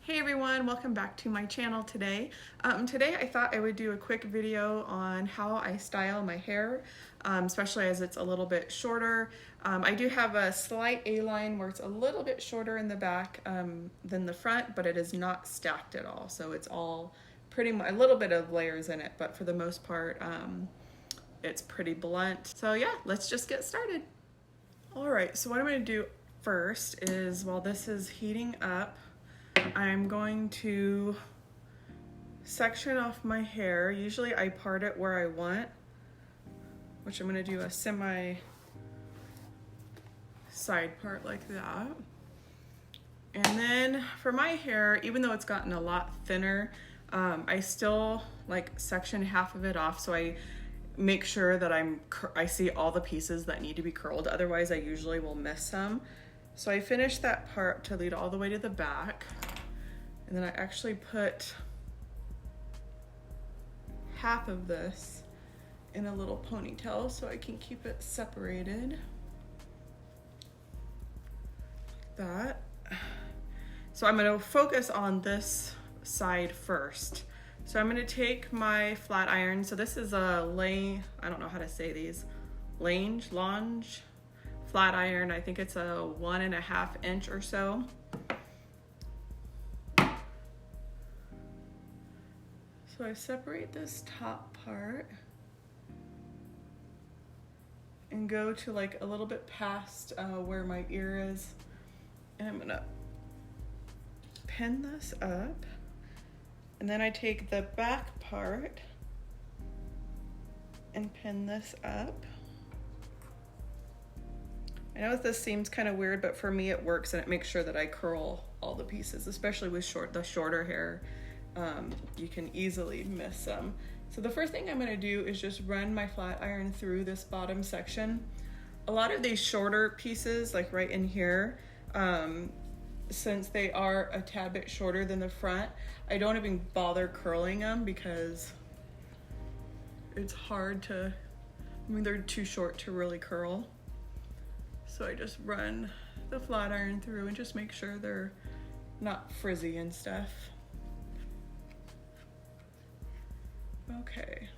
Hey everyone, welcome back to my channel today. Today I thought I would do a quick video on how I style my hair, especially as it's a little bit shorter. I do have a slight A-line where it's a little bit shorter in the back than the front, but it is not stacked at all. So it's all pretty much a little bit of layers in it, but for the most part, it's pretty blunt. So yeah, let's just get started. All right, so what I'm gonna do first is while this is heating up, I'm going to section off my hair. Usually I part it where I want, which I'm going to do a semi side part like that. And then for my hair, even though it's gotten a lot thinner, I still like section half of it off, so I make sure that I see all the pieces that need to be curled. Otherwise I usually will miss some. So I finished that part to lead all the way to the back. And then I actually put half of this in a little ponytail so I can keep it separated. Like that. So I'm gonna focus on this side first. So I'm gonna take my flat iron. So this is a I don't know how to say these, longe flat iron. I think it's a 1.5 inch or so. So I separate this top part and go to like a little bit past where my ear is. And I'm gonna pin this up. And then I take the back part and pin this up. I know this seems kind of weird, but for me it works, and it makes sure that I curl all the pieces, especially with the shorter hair. You can easily miss some. So the first thing I'm gonna do is just run my flat iron through this bottom section. A lot of these shorter pieces, like right in here, since they are a tad bit shorter than the front, I don't even bother curling them because it's hard to, they're too short to really curl. So I just run the flat iron through and just make sure they're not frizzy and stuff. Okay.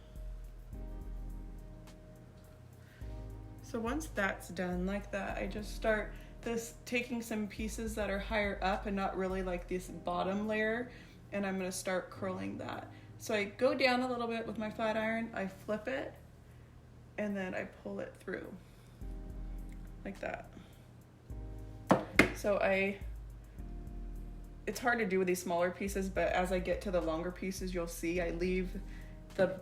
So once that's done like that, I just start taking some pieces that are higher up and not really like this bottom layer, and I'm gonna start curling that. So I go down a little bit with my flat iron, I flip it, and then I pull it through like that. So it's hard to do with these smaller pieces, but as I get to the longer pieces, you'll see I leave the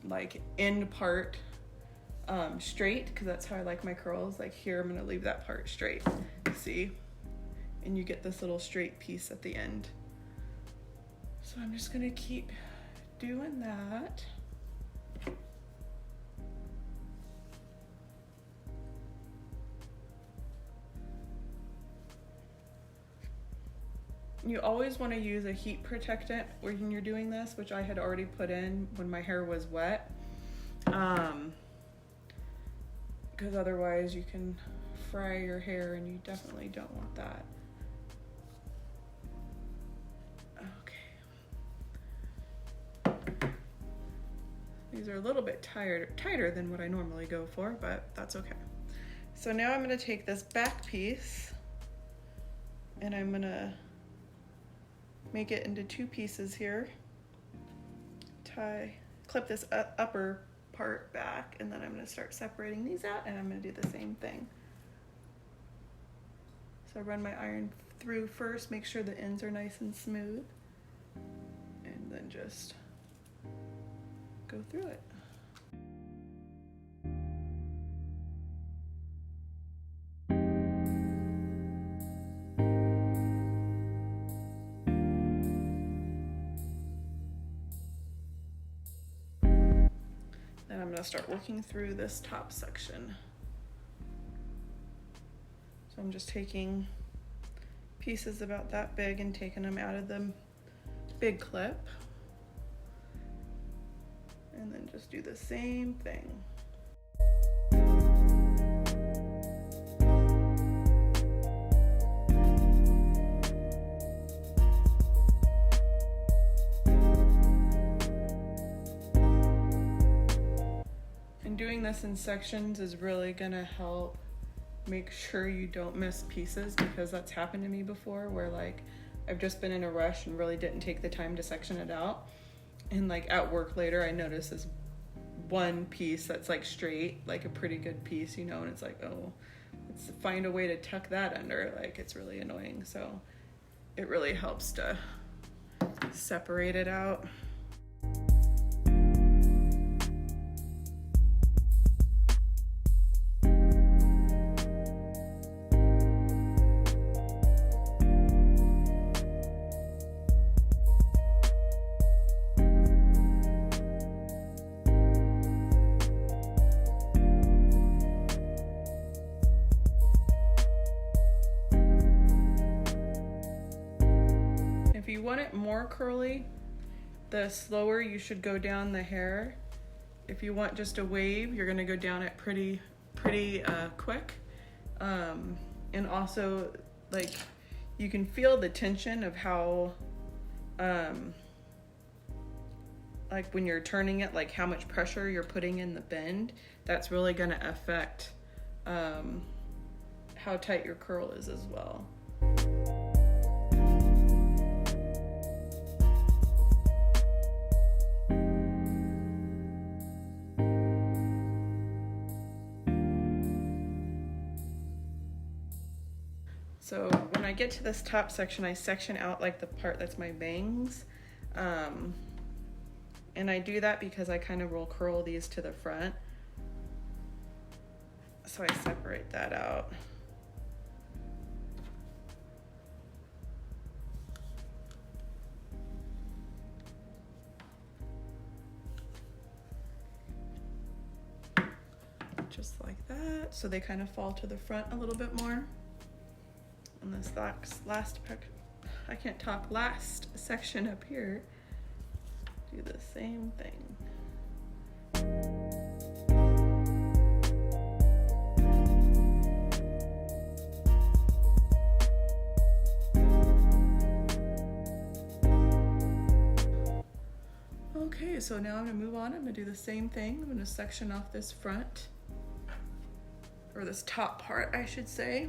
like end part straight, because that's how I like my curls. Like here, I'm gonna leave that part straight, see? And you get this little straight piece at the end. So I'm just gonna keep doing that. You always want to use a heat protectant when you're doing this, which I had already put in when my hair was wet, because otherwise you can fry your hair, and you definitely don't want that. Okay. These are a little bit tighter than what I normally go for, but that's okay. So now I'm going to take this back piece and I'm going to make it into two pieces here. Clip this upper part back, and then I'm gonna start separating these out, and I'm gonna do the same thing. So I run my iron through first, make sure the ends are nice and smooth, and then just go through it. I'm going to start working through this top section. So I'm just taking pieces about that big and taking them out of the big clip. And then just do the same thing. this in sections is really gonna help make sure you don't miss pieces, because that's happened to me before where like I've just been in a rush and really didn't take the time to section it out. And like at work later, I noticed this one piece that's like straight, like a pretty good piece, you know, and it's like, oh, let's find a way to tuck that under. Like, it's really annoying. So it really helps to separate it out. If you want it more curly, the slower you should go down the hair. If you want just a wave, you're gonna go down it pretty quick. And also, like, you can feel the tension of how, like when you're turning it, like how much pressure you're putting in the bend. That's really gonna affect how tight your curl is as well. So when I get to this top section, I section out like the part that's my bangs. And I do that because I kind of will curl these to the front. So I separate that out. Just like that. So they kind of fall to the front a little bit more. And this last section up here, do the same thing. Okay, so now I'm gonna move on. I'm gonna do the same thing. I'm gonna section off this front, or this top part, I should say.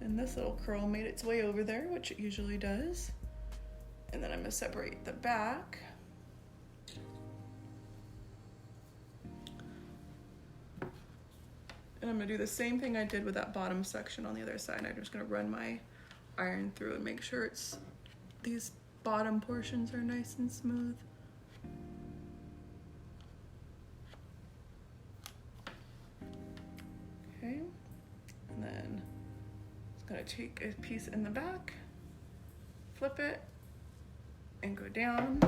And this little curl made its way over there, which it usually does. And then I'm gonna separate the back. And I'm gonna do the same thing I did with that bottom section on the other side. I'm just gonna run my iron through and make sure these bottom portions are nice and smooth. Okay, and then gonna take a piece in the back, flip it, and go down.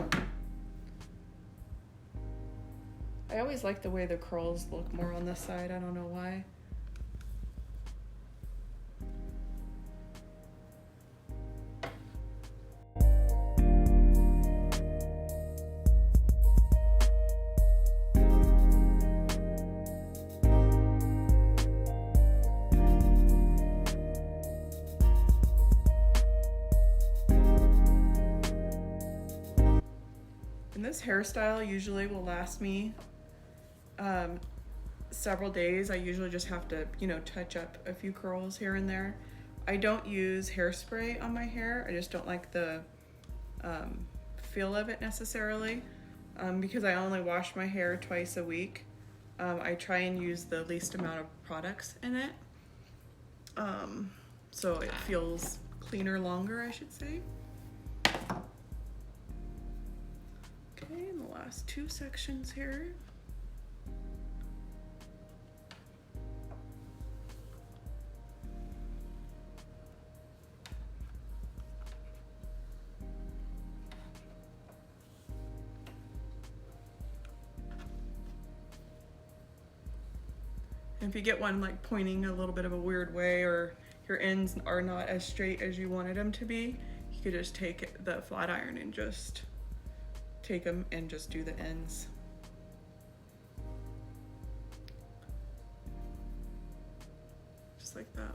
I always like the way the curls look more on this side. I don't know why. And this hairstyle usually will last me several days. I usually just have to, you know, touch up a few curls here and there. I don't use hairspray on my hair. I just don't like the feel of it necessarily, because I only wash my hair twice a week. I try and use the least amount of products in it, so it feels cleaner longer, I should say. Okay, and the last two sections here. And if you get one like pointing a little bit of a weird way, or your ends are not as straight as you wanted them to be, you could just take the flat iron and just take them and just do the ends. Just like that.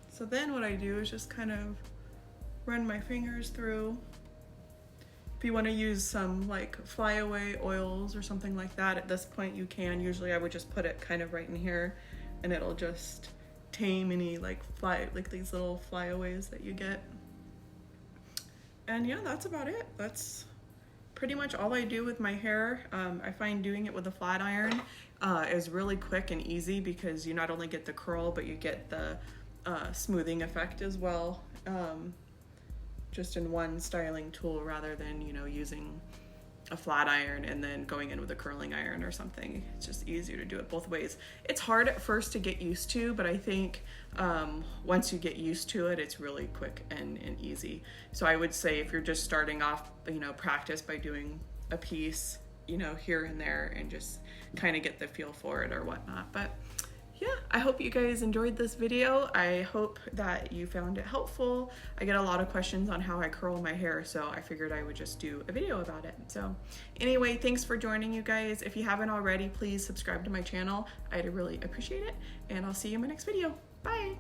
So then what I do is just kind of run my fingers through If you want to use some like flyaway oils or something like that, at this point you can. Usually I would just put it kind of right in here and it'll just tame any like these little flyaways that you get. And yeah, that's about it. That's pretty much all I do with my hair. I find doing it with a flat iron is really quick and easy because you not only get the curl, but you get the smoothing effect as well. Just in one styling tool rather than, you know, using a flat iron and then going in with a curling iron or something. It's just easier to do it both ways. It's hard at first to get used to, but I think once you get used to it, it's really quick and easy. So I would say if you're just starting off, you know, practice by doing a piece, you know, here and there and just kind of get the feel for it or whatnot. But yeah, I hope you guys enjoyed this video. I hope that you found it helpful. I get a lot of questions on how I curl my hair, so I figured I would just do a video about it. So anyway, thanks for joining, you guys. If you haven't already, please subscribe to my channel. I'd really appreciate it, and I'll see you in my next video. Bye.